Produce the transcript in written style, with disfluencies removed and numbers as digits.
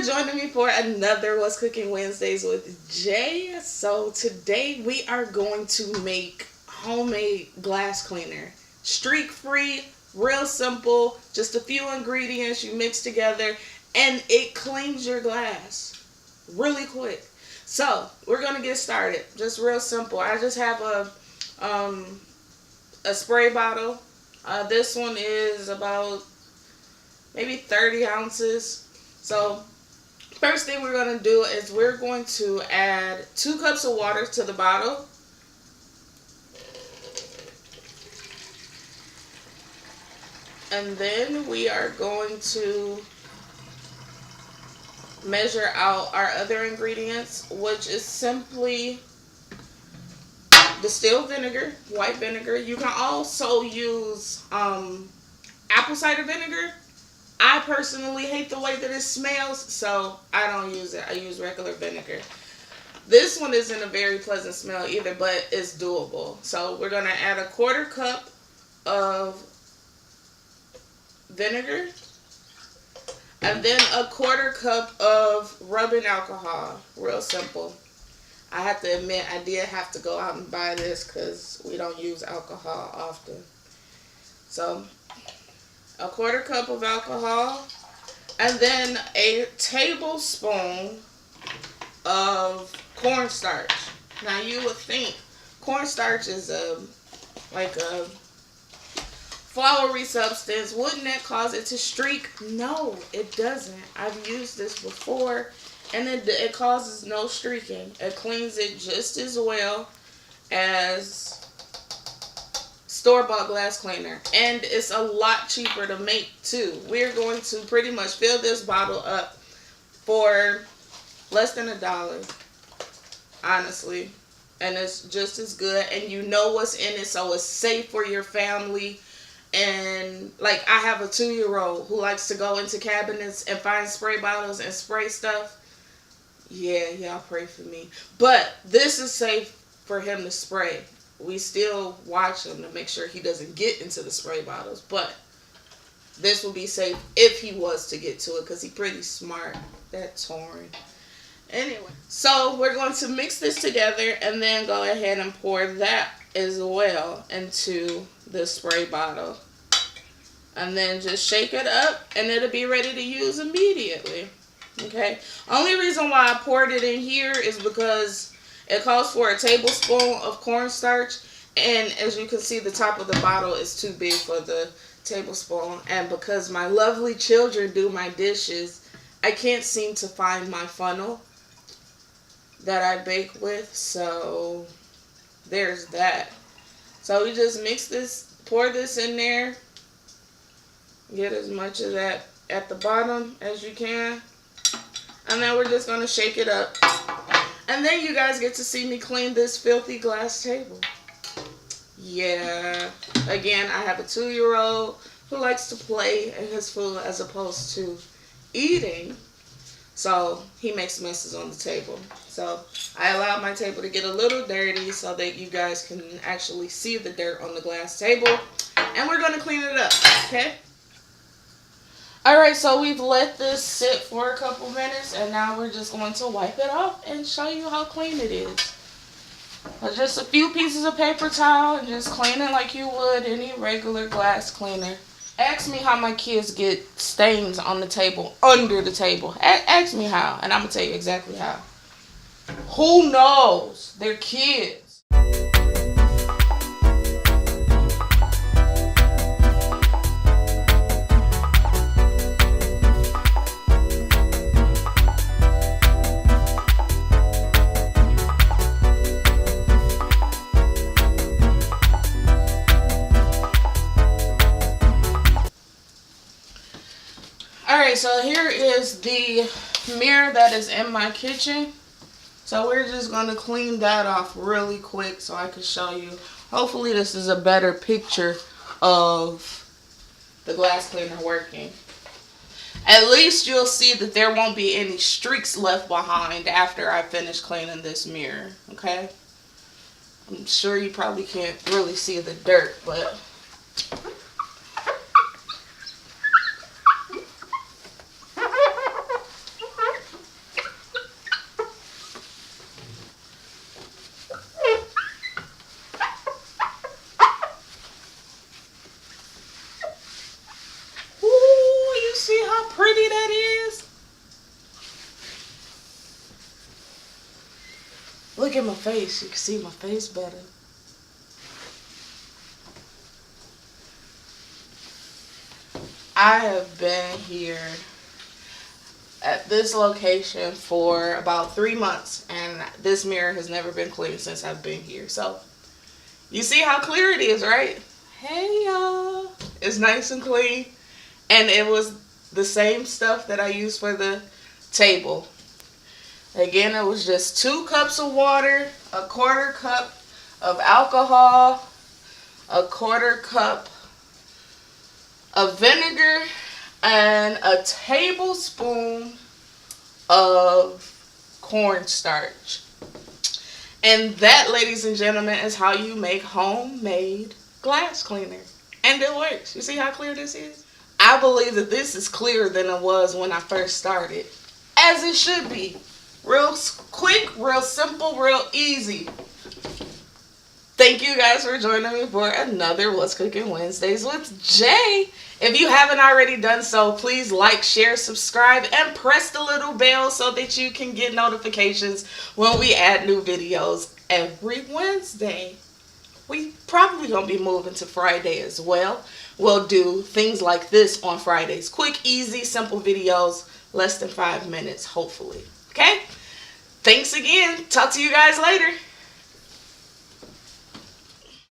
joining me for another What's Cooking Wednesdays with Jay. So today we are going to make homemade glass cleaner. Streak free, real simple, just a few ingredients you mix together and it cleans your glass really quick. So we're going to get started. Just real simple. I just have a spray bottle. This one is about maybe 30 ounces. So first thing we're going to do is we're going to add 2 cups of water to the bottle. And then we are going to measure out our other ingredients, which is simply distilled vinegar, white vinegar. You can also use apple cider vinegar. I personally hate the way that it smells, so I don't use it. I use regular vinegar. This one isn't a very pleasant smell either, but it's doable. So we're going to add a 1/4 cup of vinegar and then a 1/4 cup of rubbing alcohol. Real simple. I have to admit, I did have to go out and buy this because we don't use alcohol often. So a 1/4 cup of alcohol, and then a tablespoon of cornstarch. Now you would think cornstarch is like a floury substance. Wouldn't that cause it to streak? No, it doesn't. I've used this before, and it causes no streaking. It cleans it just as well as store-bought glass cleaner, and it's a lot cheaper to make too. We're going to pretty much fill this bottle up for less than $1, honestly, and it's just as good, and you know what's in it, so it's safe for your family. And like, I have a 2-year-old who likes to go into cabinets and find spray bottles and spray stuff. Yeah, y'all pray for me, but this is safe for him to spray. We still watch him to make sure he doesn't get into the spray bottles, but this will be safe if he was to get to it because he's pretty smart. That torn. Anyway, so we're going to mix this together and then go ahead and pour that as well into the spray bottle. And then just shake it up and it'll be ready to use immediately. Okay. Only reason why I poured it in here is because it calls for a tablespoon of cornstarch, and as you can see, the top of the bottle is too big for the tablespoon. And because my lovely children do my dishes, I can't seem to find my funnel that I bake with, so there's that. So we just mix this, pour this in there, get as much of that at the bottom as you can, and then we're just going to shake it up. And then you guys get to see me clean this filthy glass table. Yeah. Again, I have a 2-year-old who likes to play in his food as opposed to eating. So he makes messes on the table. So I allow my table to get a little dirty so that you guys can actually see the dirt on the glass table. And we're going to clean it up. Okay? Alright, so we've let this sit for a couple minutes, and now we're just going to wipe it off and show you how clean it is. Just a few pieces of paper towel and just clean it like you would any regular glass cleaner. Ask me how my kids get stains on the table, under the table. Ask me how, and I'm going to tell you exactly how. Who knows? They're kids. Alright, so here is the mirror that is in my kitchen. So we're just going to clean that off really quick so I can show you. Hopefully this is a better picture of the glass cleaner working. At least you'll see that there won't be any streaks left behind after I finish cleaning this mirror, okay? I'm sure you probably can't really see the dirt, but at my face. You can see my face better. I have been here at this location for about 3 months, and this mirror has never been clean since I've been here. So you see how clear it is, right? Hey y'all, it's nice and clean, and it was the same stuff that I used for the table. Again, it was just 2 cups of water, a 1/4 cup of alcohol, a 1/4 cup of vinegar, and a tablespoon of cornstarch. And that, ladies and gentlemen, is how you make homemade glass cleaner. And it works. You see how clear this is? I believe that this is clearer than it was when I first started. As it should be. Real quick, real simple, real easy. Thank you guys for joining me for another What's Cooking Wednesdays with Jay. If you haven't already done so, please like, share, subscribe, and press the little bell so that you can get notifications when we add new videos every Wednesday. We probably gonna be moving to Friday as well. We'll do things like this on Fridays. Quick, easy, simple videos, less than 5 minutes, hopefully. Okay? Thanks again. Talk to you guys later.